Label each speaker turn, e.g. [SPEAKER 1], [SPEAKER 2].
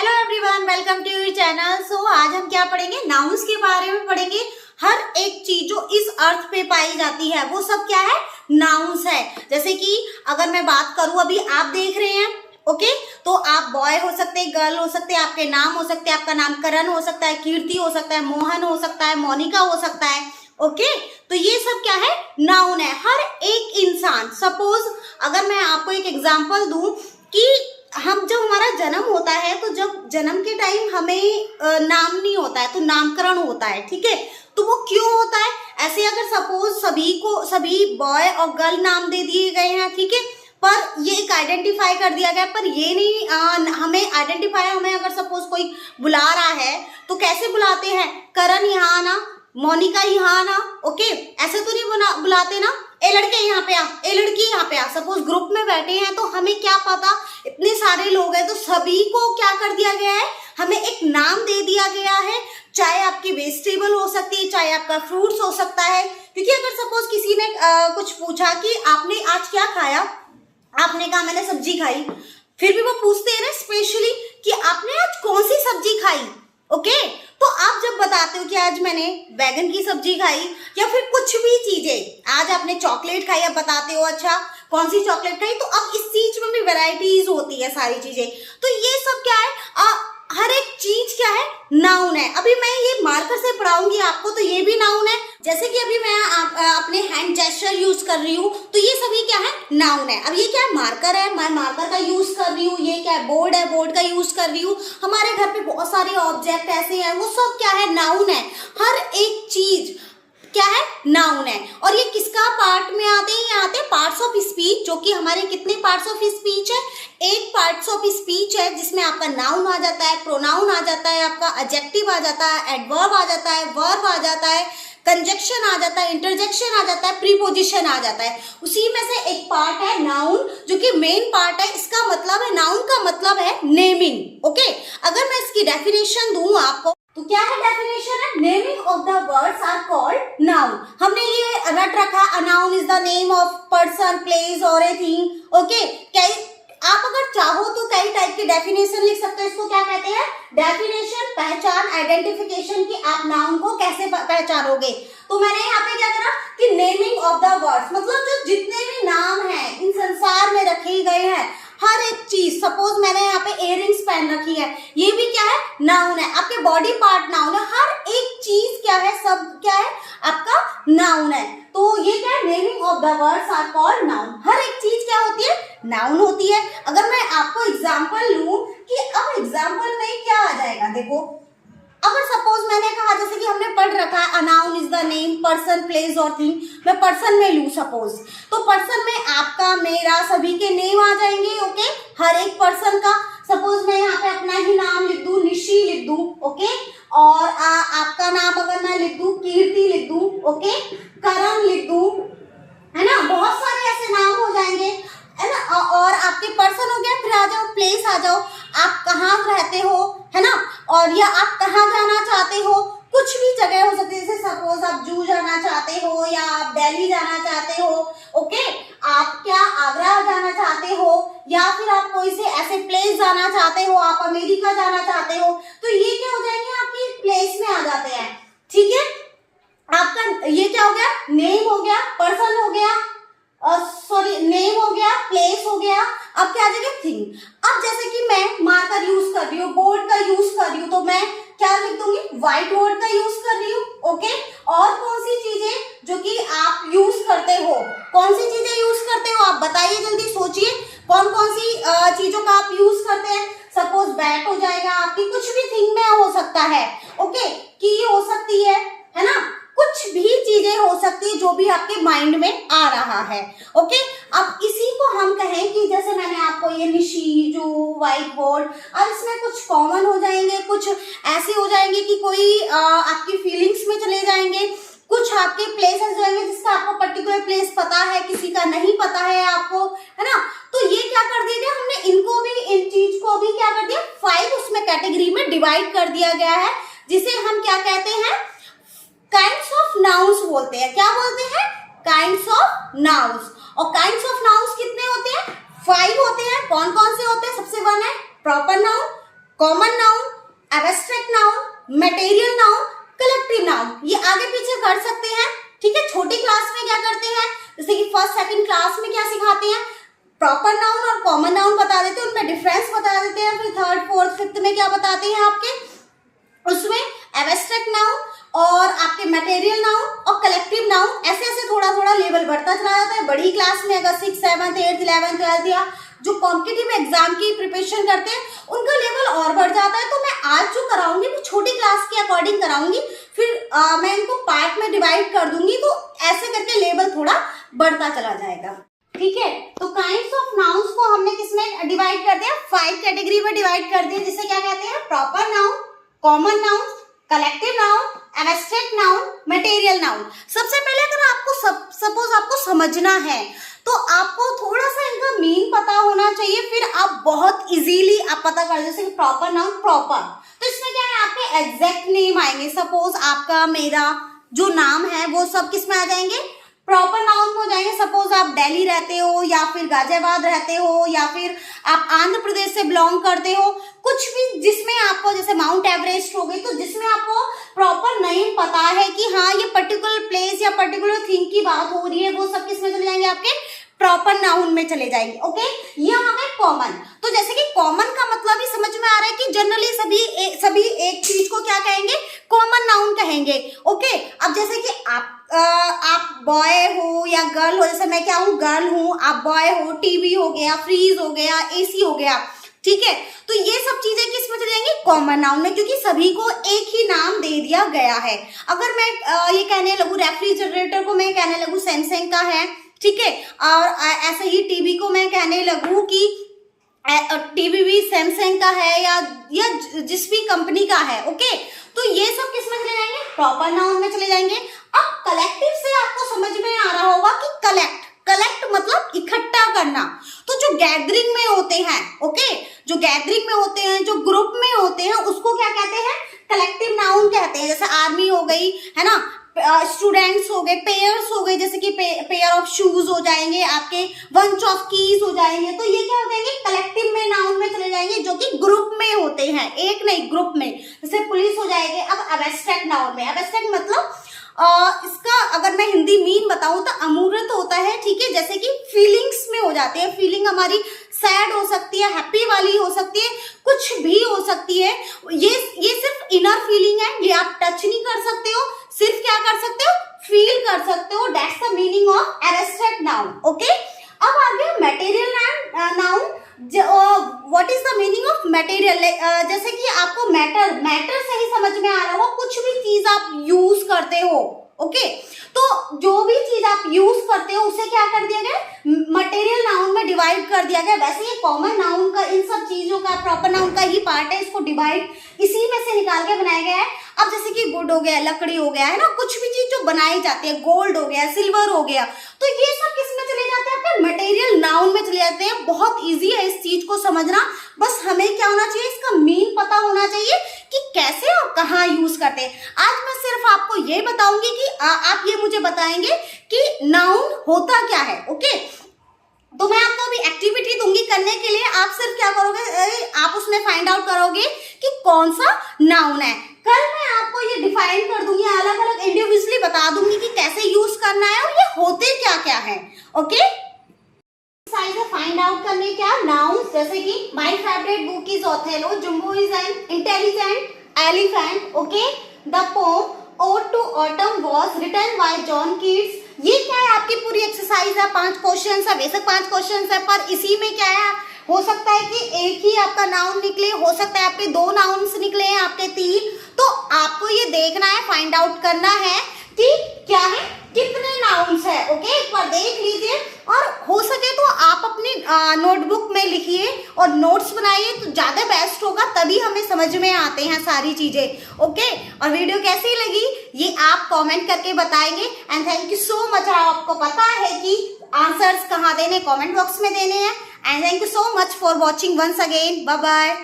[SPEAKER 1] Hello everyone, welcome to your channel. So आज हम क्या पढ़ेंगे? नाउन्स के बारे में पढ़ेंगे। हर एक चीज जो इस अर्थ पे पाई जाती है वो सब क्या है? नाउन्स है। जैसे कि अगर मैं बात करूं, अभी आप देख रहे हैं, ओके, तो आप बॉय हो सकते हैं, गर्ल हो सकते हैं, आपके नाम हो सकते हैं, आपका नाम करण हो सकता है, कीर्ति हो सकता है, मोहन हो सकता है, मोनिका हो सकता है, ओके। तो ये सब क्या है? नाउन है। हर एक इंसान, सपोज अगर मैं आपको एक एग्जांपल दूं कि हम जब हमारा जन्म होता है तो जब जन्म के टाइम हमें नाम नहीं होता है तो नामकरण होता है, ठीक है। तो वो क्यों होता है? ऐसे अगर सपोज सभी बॉय और गर्ल नाम दे दिए गए हैं, ठीक है, पर ये एक आइडेंटिफाई कर दिया गया, पर ये नहीं हमें आइडेंटिफाई, हमें अगर सपोज कोई बुला रहा है तो कैसे बुलाते हैं? करण यहाँ आना, मोनिका यहाँ आना, ओके, ऐसे तो नहीं बुलाते ना। ए लड़के यहाँ पे आ, ए लड़की यहाँ पे आ। सपोज ग्रुप में बैठे हैं तो हमें क्या पता, इतने सारे लोग हैं तो सभी को क्या कर दिया गया है? हमें एक नाम दे दिया गया है। चाहे आपकी वेजिटेबल हो सकती है, चाहे आपका फ्रूट्स हो सकता है। क्योंकि अगर सपोज किसी ने कुछ पूछा कि आपने आज क्या खाया, आपने कहा मैंने सब्जी खाई, फिर भी वो पूछते हैं ना स्पेशली कि आपने आज कौन सी सब्जी खाई, ओके। तो आप जब बताते हो कि आज मैंने बैगन की सब्जी खाई या फिर कुछ भी चीजें, आज आपने चॉकलेट खाई, आप बताते हो अच्छा कौन सी चॉकलेट खाई। तो अब इस चीज में भी वैरायटीज होती है सारी चीजें। तो ये सब क्या है? हर एक चीज क्या है? नाउन है। अभी मैं ये मार्कर से पढ़ाऊंगी आपको तो ये भी नाउन है। जैसे कि अभी मैं अपने हैंड जेस्चर यूज कर रही हूँ तो ये सभी क्या है? नाउन है। अब ये क्या है? मार्कर है, मैं मार्कर का यूज कर रही हूँ। ये क्या है? बोर्ड है, बोर्ड का यूज कर रही हूँ। हमारे घर पे बहुत सारे ऑब्जेक्ट ऐसे हैं, वो सब क्या है? नाउन है। हर एक चीज क्या है? नाउन है। और ये किसका पार्ट में आते हैं? ये आते हैं पार्ट्स ऑफ स्पीच, जो कि हमारे कितने पार्ट्स ऑफ स्पीच है? 8 पार्ट्स ऑफ स्पीच है, जिसमें आपका नाउन आ जाता है, प्रोनाउन आ जाता है, आपका एडजेक्टिव आ जाता है, एडवर्ब आ जाता है, वर्ब आ जाता है, कंजक्शन आ जाता है, इंटरजेक्शन आ जाता है, प्रीपोजिशन आ जाता है। उसी में से एक पार्ट है नाउन, जो कि मेन पार्ट है। इसका मतलब है, नाउन का मतलब है नेमिंग, ओके। अगर मैं इसकी डेफिनेशन दूं आपको तो क्या है डेफिनेशन? है naming of the words are called noun. हमने ये रट रखा, a noun is the name of person, place और ए थिंग, ओके। आप अगर चाहो तो कई टाइप की डेफिनेशन लिख सकते हो। इसको क्या कहते हैं? डेफिनेशन, पहचान, आइडेंटिफिकेशन, की आप नाउन को कैसे पहचानोगे। तो मैंने यहाँ पे क्या करा कि नेमिंग ऑफ द वर्ड्स, मतलब जो जितने भी नाम हैं इन संसार में रखे गए हैं, हर एक चीज, सपोज मैंने यहाँ पे इयररिंग्स पहन रखी है, ये भी क्या है? नाउन है। आपके बॉडी पार्ट नाउन है। हर एक चीज क्या है? सब क्या है? आपका नाउन है। तो ये क्या है? Naming of the words are called noun. हर एक चीज क्या होती है? नाउन होती है। अगर मैं आपको एग्जांपल लूं कि अब एग्जांपल में क्या आ जाएगा, देखो, अगर सपोज मैंने कहा, जैसे कि हमने पढ़ रखा है, अ noun is the name, person, place और थिंग, मैं पर्सन में लूं सपोज, तो पर्सन में आपका, मेरा, सभी के नेम आ जाएंगे, ओके। हर एक पर्सन का, सपोज मैं यहाँ पे अपना ही नाम लिख दूं, निशी लिख दूं, ओके। और आपका नाम अगर मैं लिख दूं, कीर्ति लिख दूं, ओके, करण लिख दूं, है ना, बहुत सारे ऐसे नाम हो जाएंगे, है ना। और आपके पर्सन हो गया, फिर आ जाओ प्लेस, आ जाओ आप कहाँ रहते हो, है ना, और या आप कहाँ जाना चाहते हो, कुछ भी जगह हो सकती है। जैसे सपोज आप जू जाना चाहते हो या आप दिल्ली जाना चाहते हो, ओके, आप क्या आगरा जाना चाहते हो, या फिर आप कोई से ऐसे प्लेस जाना चाहते हो, आप अमेरिका जाना चाहते हो, तो ये क्या हो जाएंगे? आपकी प्लेस में आ जाते हैं, ठीक है। आपका ये क्या हो गया? नेम हो गया, पर्सन हो गया, सॉरी नेम हो गया, प्लेस हो गया। अब क्या आ जाएगा? थिंग। अब जैसे कि मैं मार्कर यूज कर रही हूँ, बोर्ड का यूज कर रही हूँ, तो मैं क्या लिख दूंगी? व्हाइट बोर्ड का यूज कर रही हूँ, ओके। और कौन सी चीजें जो कि आप यूज करते हो, कौन सी चीजें यूज करते हो? आप बताइए, जल्दी सोचिए, कौन कौन सी चीजों का आप यूज करते हैं। सपोज बैट हो जाएगा आपकी, कुछ भी थिंग में हो सकता है, ओके, की हो सकती है ना, कुछ भी चीजें हो सकती है जो भी आपके माइंड में आ रहा है, ओके। अब इसी को हम कहें कि जैसे मैंने आपको ये निशी, जो व्हाइट बोर्ड, अब इसमें कुछ कॉमन हो जाएंगे, कुछ ऐसे हो जाएंगे कि कोई आपकी फीलिंग्स में चले जाएंगे, कुछ आपके प्लेसेस जो होंगे जिसका आपको पर्टिकुलर प्लेस पता है, किसी का नहीं पता है आपको, है ना। तो ये क्या कर दिया गया? हमने इनको भी, इन चीज को भी क्या कर दिया? 5 उसमें कैटेगरी में डिवाइड कर दिया गया है, जिसे हम क्या कहते हैं? काइंड्स ऑफ नाउन्स बोलते हैं। क्या बोलते हैं? Kinds of nouns. और काइंड्स ऑफ नाउन्स कितने होते हैं? 5 होते हैं। कौन कौन से होते हैं? सबसे 1 है proper noun, common noun, abstract noun, material noun, collective noun. ये आगे पीछे कर सकते हैं, ठीक है। छोटी क्लास में क्या करते हैं, जैसे कि फर्स्ट सेकंड क्लास में क्या सिखाते हैं, प्रॉपर नाउन और कॉमन नाउन बता देते हैं, उनका डिफरेंस बता देते हैं। फिर थर्ड फोर्थ फिफ्थ में क्या बताते हैं आपके, उसमें एब्स्ट्रैक्ट नाउन और आपके मटेरियल नाउन और कलेक्टिव नाउन, ऐसे ऐसे थोड़ा थोड़ा लेवल बढ़ता चला जाता है। बड़ी क्लास में अगर 6th 7th 8th 11th 12th या जो कॉम्पिटिटिव एग्जाम की प्रिपरेशन करते हैं उनका लेवल और बढ़ जाता है। तो मैं आज जो कराऊंगी वो छोटी क्लास के अकॉर्डिंग कराऊंगी, फिर मैं इनको पार्ट में डिवाइड कर दूंगी, तो ऐसे करके लेवल थोड़ा बढ़ता चला जाएगा, ठीक है। तो काइंड्स ऑफ नाउन्स को हमने किसमें डिवाइड कर दिया, 5 कैटेगरी में डिवाइड कर दिया, जिसे क्या कहते हैं, proper noun, common noun, collective noun, abstract noun, material noun. सबसे पहले अगर आपको सपोज आपको समझना है तो आपको थोड़ा सा इनका मीन पता होना चाहिए, फिर आप बहुत इजीली आप पता कर, जैसे कि प्रॉपर नाउन, प्रॉपर, तो इसमें क्या है, आपके एग्जैक्ट नेम आएंगे। सपोज आपका मेरा जो नाम है वो सब किस में आ जाएंगे, प्रॉपर नाउन में हो जाएंगे। सपोज आप दिल्ली रहते हो या फिर गाजियाबाद रहते हो या फिर आप आंध्र प्रदेश से बिलोंग करते हो, कुछ भी जिसमें आपको, जैसे माउंट एवरेस्ट हो गई, तो जिसमें आपको प्रॉपर नेम पता है कि हाँ ये पर्टिकुलर प्लेस या पर्टिकुलर थिंग की बात हो रही है, वो सब किसमें चले जाएंगे, आपके प्रॉपर नाउन में चले जाएंगे, ओके। यहाँ पे कॉमन, तो जैसे कि कॉमन का मतलब ही समझ में आ रहा है कि जनरली सभी एक चीज को क्या कहेंगे, कॉमन नाउन कहेंगे, ओके। अब जैसे कि आप बॉय हो या गर्ल हो, जैसे मैं क्या हूँ, गर्ल हूँ, आप बॉय हो, टीवी हो गया, फ्रीज हो गया, एसी हो गया, ठीक है। तो ये सब चीजें किसमें चली जाएंगी, कॉमन नाउन में, क्योंकि सभी को एक ही नाम दे दिया गया है। अगर मैं ये कहने लगूँ रेफ्रिजरेटर को मैं कहने लगूँ सैमसंग का है, ठीक है, और ऐसे ही टीवी को मैं कहने लगूँ कि टीवी भी सैमसंग का है या जिस भी कंपनी का है, ओके। तो ये सब किस में चले जाएंगे, प्रॉपर नाउन में चले जाएंगे। अब कलेक्टिव से आपको समझ में आ रहा होगा कि कलेक्ट मतलब इकट्ठा करना। तो जो गैदरिंग में होते हैं, ओके, जो गैदरिंग में होते हैं, जो ग्रुप में होते हैं, उसको क्या कहते हैं, कलेक्टिव नाउन कहते हैं। जैसे आर्मी हो गई, है ना, स्टूडेंट्स हो गए, पेयर्स हो गए, जैसे कि पेयर ऑफ शूज हो जाएंगे, आपके बंच ऑफ कीज हो जाएंगे, तो ये क्या हो जाएंगे, कलेक्टिव में नाउन में चले जाएंगे, जो कि ग्रुप में होते हैं, एक नहीं ग्रुप में। जैसे पुलिस हो जाएंगे। अब एब्स्ट्रैक्ट नाउन में, एब्स्ट्रैक्ट मतलब इसका अगर मैं हिंदी मीन बताऊं तो अमूर्त होता है, ठीक है। जैसे कि फीलिंग्स में हो जाते हैं, फीलिंग हमारी सैड हो सकती है, हैप्पी वाली हो सकती है, कुछ भी हो सकती है। ये सिर्फ इनर फीलिंग है, ये आप टच नहीं कर सकते हो, सिर्फ क्या कर सकते हो, फील कर सकते हो। That's the meaning of abstract noun, okay. अब आगे material noun, what is the meaning of material, जैसे कि आपको मैटर से ही समझ में आ रहा हो, कुछ भी चीज आप यूज करते हो, ओके। तो जो भी चीज आप यूज करते हो उसे क्या कर दिया गया, मटेरियल नाउन में डिवाइड कर दिया गया। वैसे ये कॉमन नाउन का, इन सब चीजों का प्रॉपर नाउन का ही पार्ट है, इसको डिवाइड इसी में से निकाल के बनाया गया है। अब जैसे कि वुड हो गया, लकड़ी हो गया, है ना, कुछ भी चीज जो बनाई जाती है, गोल्ड हो गया, सिल्वर हो गया, तो ये सब किस में चले जाते हैं, आपके मटेरियल नाउन में चले जाते हैं। बहुत इजी है इस चीज को समझना, बस हमें क्या होना चाहिए, इसका मीन पता होना चाहिए कि कैसे और कहाँ यूज करते हैं। आज मैं सिर्फ आपको ये बताऊंगी कि आप ये मुझे बताएंगे कि नाउन होता क्या है, ओके। तो मैं आपको अभी एक्टिविटी दूंगी करने के लिए, आप सिर्फ क्या करोगे, आप उसमें फाइंड आउट करोगे कि कौन सा नाउन है। कल मैं आपको ये डिफाइन कर दूंगी, अलग अलग इंडिविजुअली बता दूंगी कि कैसे यूज करना है और ये होते क्या क्या है, ओके। फाइंड आउट करने क्या, नाउन्स, जैसे कि my favourite book is Othello, Jumbo is an intelligent elephant, okay. The poem ode to autumn was written by John Keats. ये क्या है, आपकी पूरी एक्सरसाइज है, 5 क्वेश्चन है, बेसिक 5 क्वेश्चन है, पर इसी में क्या है, हो सकता है कि एक ही आपका नाउन निकले, हो सकता है आपके 2 नाउन्स निकले हैं, आपके 3। तो आपको ये देखना है, फाइंड आउट करना है कि क्या है, कितने नाउन्स है, ओके। एक बार देख लीजिए और हो सके तो आप अपनी नोटबुक में लिखिए और नोट्स बनाइए, तो ज्यादा बेस्ट होगा, तभी हमें समझ में आते हैं सारी चीजें, ओके। और वीडियो कैसी लगी ये आप कमेंट करके बताएंगे। And thank you so much. आपको पता है कि आंसर्स कहाँ देने, कमेंट बॉक्स में देने हैं। And thank you so much for watching once again, bye bye.